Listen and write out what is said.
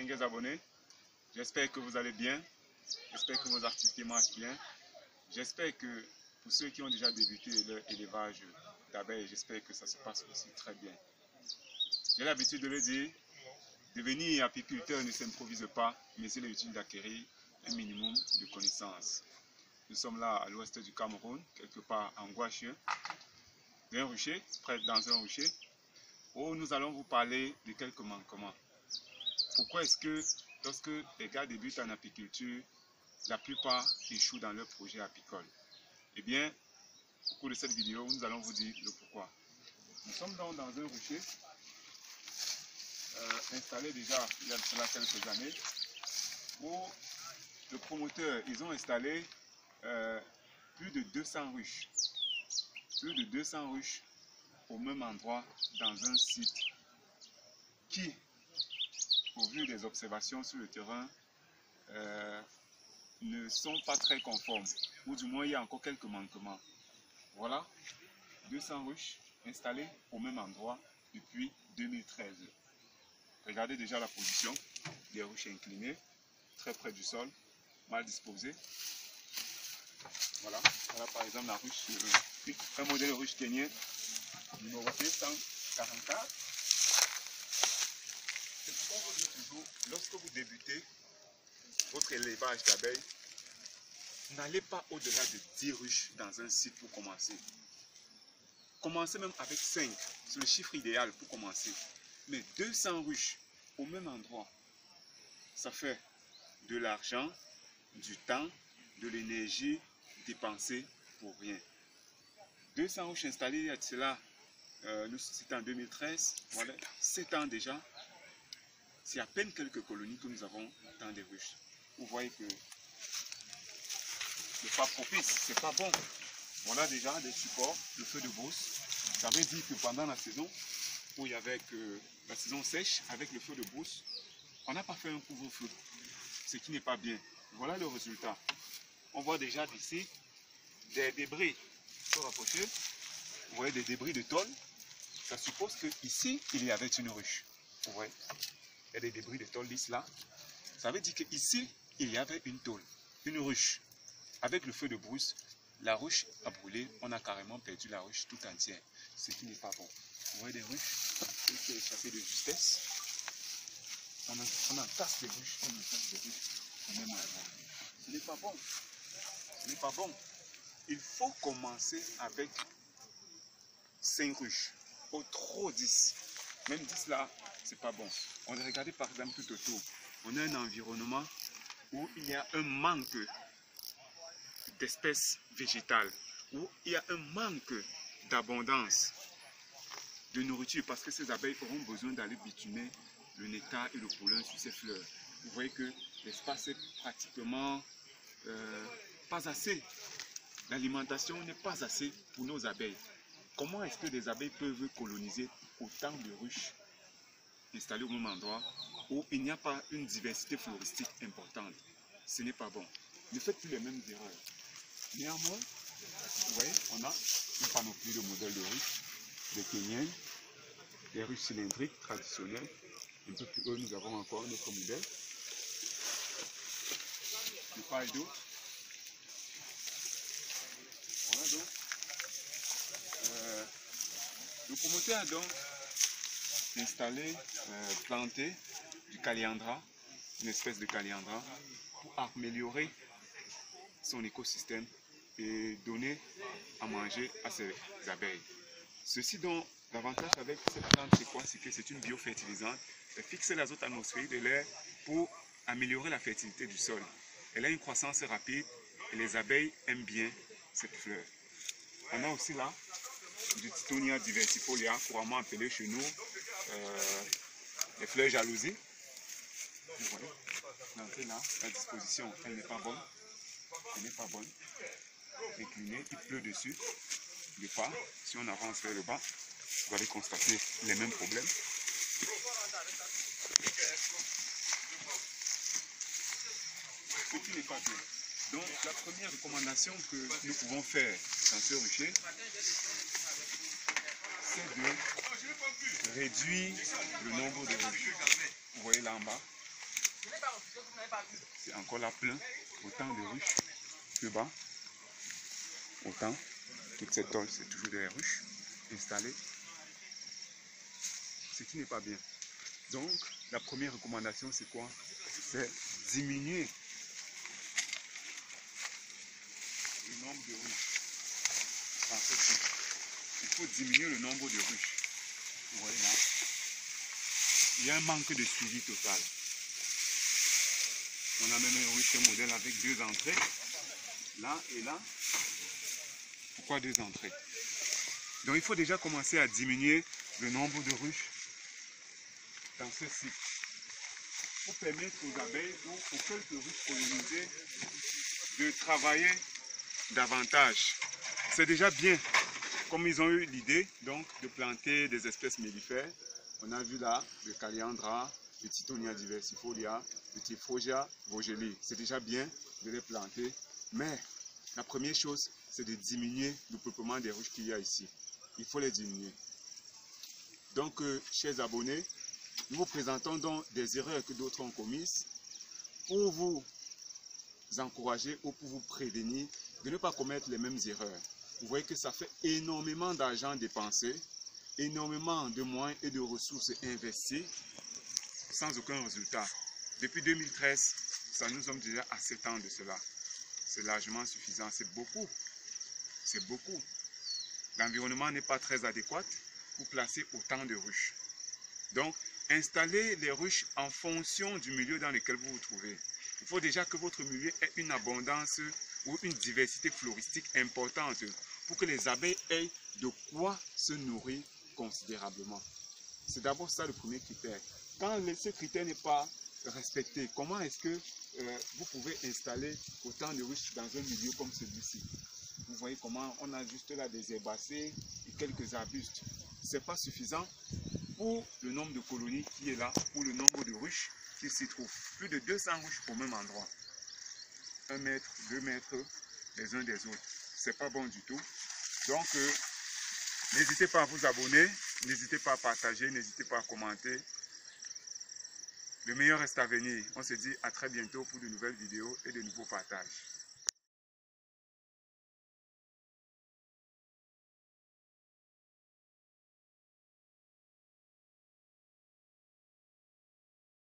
distingués abonnés. J'espère que vous allez bien. J'espère que vos activités marchent bien. J'espère que pour ceux qui ont déjà débuté leur élevage d'abeilles, j'espère que ça se passe aussi très bien. J'ai l'habitude de le dire, devenir apiculteur ne s'improvise pas, mais c'est l'utile d'acquérir un minimum de connaissances. Nous sommes là à l'ouest du Cameroun, quelque part en Guachien, dans un rucher, où nous allons vous parler de quelques manquements. Pourquoi est-ce que lorsque les gars débutent en apiculture, la plupart échouent dans leur projet apicole? Eh bien, au cours de cette vidéo, nous allons vous dire le pourquoi. Nous sommes donc dans un rucher installé déjà il y a cela quelques années, où le promoteur, ils ont installé plus de 200 ruches. Plus de 200 ruches au même endroit dans un site qui, au vu des observations sur le terrain, ne sont pas très conformes, ou du moins il y a encore quelques manquements. Voilà, 200 ruches installées au même endroit depuis 2013. Regardez déjà la position des ruches inclinées, très près du sol, mal disposées. Voilà, voilà par exemple la ruche, un modèle ruche kenyan, numéroté 144. C'est pourquoi on vous dit toujours, lorsque vous débutez votre élevage d'abeilles, n'allez pas au-delà de 10 ruches dans un site pour commencer. Commencez même avec 5, c'est le chiffre idéal pour commencer. Mais 200 ruches au même endroit, ça fait de l'argent, du temps, de l'énergie dépensée pour rien. 200 ruches installées il y a de cela, c'était en 2013, voilà, 7 ans déjà. C'est à peine quelques colonies que nous avons dans des ruches. Vous voyez que c'est pas propice, c'est pas bon. Voilà déjà des supports, le feu de brousse. Ça veut dire que pendant la saison, où il y avait que la saison sèche, avec le feu de brousse, on n'a pas fait un couvre-feu, ce qui n'est pas bien. Voilà le résultat. On voit déjà d'ici des débris. Il faut rapprocher. Vous voyez des débris de tôle. Ça suppose qu'ici, il y avait une ruche. Vous voyez, il y a des débris de tôle lisses là. Ça veut dire qu'ici, il y avait une tôle, une ruche. Avec le feu de brousse, la ruche a brûlé. On a carrément perdu la ruche tout entière, ce qui n'est pas bon. Vous voyez des ruches qui ont échappé de justesse. On entasse les ruches, au même endroit. Ce n'est pas bon. Ce n'est pas bon. Il faut commencer avec 5 ruches. Au trop 10. Même 10 là, c'est pas bon. On a regardé par exemple tout autour. On a un environnement où il y a un manque d'espèces végétales, où il y a un manque d'abondance de nourriture, parce que ces abeilles auront besoin d'aller bitumer le nectar et le pollen sur ces fleurs. Vous voyez que l'espace est pratiquement pas assez. L'alimentation n'est pas assez pour nos abeilles. Comment est-ce que des abeilles peuvent coloniser autant de ruches installées au même endroit où il n'y a pas une diversité floristique importante? Ce n'est pas bon. Ne faites plus les mêmes erreurs. Néanmoins, vous voyez, on a une panoplie de modèles de ruches, des Kenyans, des ruches cylindriques traditionnelles. Un peu plus haut, nous avons encore notre modèle. De part et d'autre. Voilà donc. Le promoteur a donc installé, planté du Kaliandra, une espèce de Kaliandra, pour améliorer son écosystème et donner à manger à ses abeilles. Ceci dont l'avantage avec cette plante, c'est quoi? C'est que c'est une biofertilisante. Elle fixe l'azote atmosphérique de l'air pour améliorer la fertilité du sol. Elle a une croissance rapide et les abeilles aiment bien cette fleur. On a aussi là du Tithonia diversifolia, couramment appelé chez nous les fleurs jalousies. Vous voyez, l'entrée là, la disposition, elle n'est pas bonne. Elle n'est pas bonne. Inclinée, il pleut dessus. Le pas, si on avance vers le bas, vous allez constater les mêmes problèmes. Ce qui n'est pas bien. Donc la première recommandation que nous pouvons faire dans ce rucher, c'est de réduire le nombre de ruches. Vous voyez là en bas, C'est encore là plein. Autant de ruches. Plus bas. Autant. Toute cette tôle, c'est toujours des ruches installées. Ce qui n'est pas bien. Donc, la première recommandation, c'est quoi? C'est diminuer le nombre de ruches. Il faut diminuer le nombre de ruches. Vous voyez là, il y a un manque de suivi total. On a même un ruche modèle avec 2 entrées, là et là. Pourquoi 2 entrées? Donc il faut déjà commencer à diminuer le nombre de ruches dans ce site pour permettre aux abeilles ou aux quelques ruches pollinisées de travailler davantage. C'est déjà bien, comme ils ont eu l'idée donc de planter des espèces mellifères. On a vu là le Kaliandra, le Tithonia diversifolia, le Typhlosia vogeli. C'est déjà bien de les planter, mais la première chose, c'est de diminuer le peuplement des ruches qu'il y a ici. Il faut les diminuer. Donc, chers abonnés, nous vous présentons donc des erreurs que d'autres ont commises pour vous encourager ou pour vous prévenir de ne pas commettre les mêmes erreurs. Vous voyez que ça fait énormément d'argent dépensé, énormément de moyens et de ressources investis sans aucun résultat. Depuis 2013, ça nous sommes déjà à 7 ans de cela. C'est largement suffisant, c'est beaucoup. C'est beaucoup. L'environnement n'est pas très adéquat pour placer autant de ruches. Donc, installez les ruches en fonction du milieu dans lequel vous vous trouvez. Il faut déjà que votre milieu ait une abondance ou une diversité floristique importante pour que les abeilles aient de quoi se nourrir considérablement. C'est d'abord ça le premier critère. Quand ce critère n'est pas respecté, comment est-ce que vous pouvez installer autant de ruches dans un milieu comme celui-ci? Vous voyez comment on a juste là des herbacées et quelques arbustes. Ce n'est pas suffisant pour le nombre de colonies qui est là, pour le nombre de ruches qui s'y trouvent. Plus de 200 ruches au même endroit. 1 mètre, 2 mètres les uns des autres. C'est pas bon du tout. Donc, n'hésitez pas à vous abonner, n'hésitez pas à partager, n'hésitez pas à commenter. Le meilleur reste à venir. On se dit à très bientôt pour de nouvelles vidéos et de nouveaux partages.